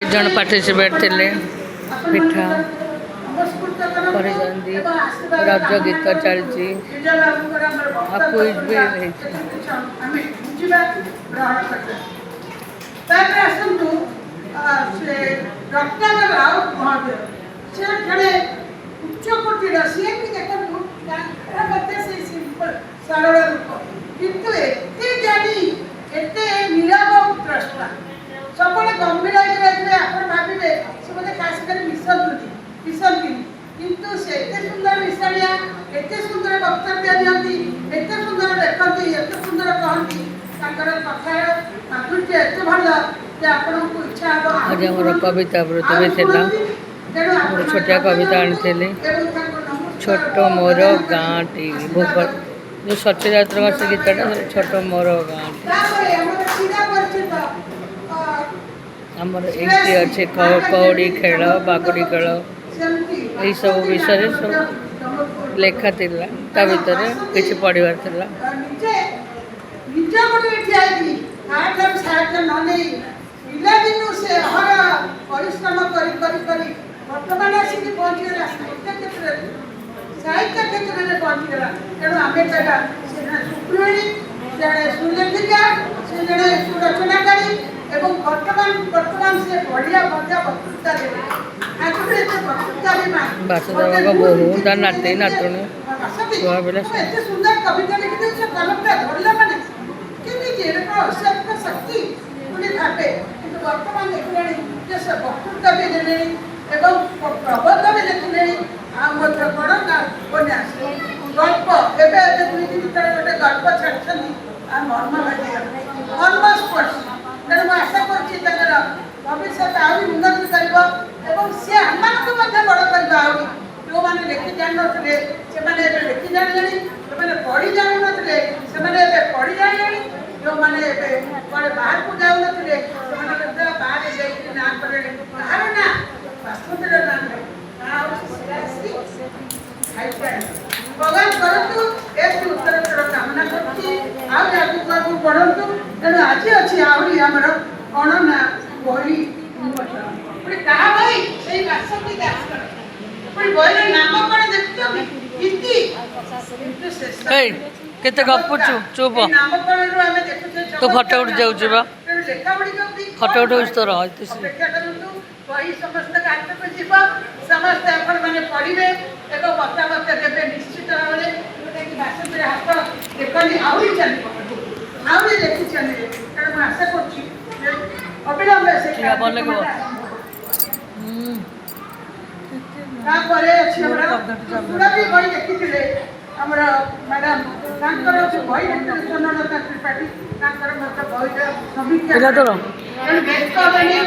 जन पार्टिसिपेट थे पिठा कर रज गीत चलती क्विज भी रत्नाकर राउत महोदय से जड़े उच्चकोटीर सी से सिंपल सरल रूप किंतु एते ज्ञानी एते निरव द्रष्टा सबले गंभीर आपण भावे से बोले खास कर मिशन किंतु से एते सुंदर मिशनिया एते सुंदर वक्तव्य दियंती एते सुंदर देखती एते सुंदर कहती ताकर कथा माधुर्य एते भल जे आपण को इच्छा हो आज आम कविता व्रत भी था छोटिया कविता आनी छोट मोर गाँटी भूगोल जो सत्यजात्र से गीतटा छोट मोर गाँटी आमर ये अच्छे कौड़ी खेल बागुड़ी खेल यही सब विषय सब लेखा ता भर किसी पढ़ार पिलादिन से अहर परिश्रम बर्तमान आसिक पहुँचीगला साहित्य क्षेत्र में पहुँचीगला तेणु आम सुगृहिणी जड़े सुलेखिका से जड़े सुरचनाकारी एवं बर्तमान से बढ़िया मजा वक्तृता देवे वक्तृता भी बासुदेव बहु नाती नातुणी सुंदर कविता लिखी से कलमटा धरला माने शक्ति भावे कि बर्तमान देखिले से वक्तृता भी देले एवं प्रबंध भी लिखिले कौन उपन्यास गल्प एवं दुई दिन तक गोटे गल्प छाड़ी मर्म मर्मस्पर्श तेणु मुझे आशा कर भविष्य आहरी उन्नति कर सी आम बड़ कर जो मैंने लिखि जान ना से लिखि जाने जो पढ़ी जान ना से पढ़ी जाने जो मैंने बाहर को जाऊ ना बाहर ना कले बाहर ना बास्तुतिर नाम भगवान करूँ एक उत्तर कामना कर पढ़ु तेणु आज अच्छी आहरी आमर कौन ना बही क्या बही से बहर नाम कौन देखते केते गपुचु चुप तो फटो उठ जाऊँ फटो उठ तो वही समस्त कार्य को जीव समस्त आपण मैंने पढ़े एक मतामत देवे निश्चित भाव में बासुदेव हाथ देखनी आहरी चलिए आहरी देखी चलिए तेणु मुझे आशा कर अविलंब से भी बही देखी आमर मैडम बही स्वर्णलता त्रिपाठी बही समीक्षा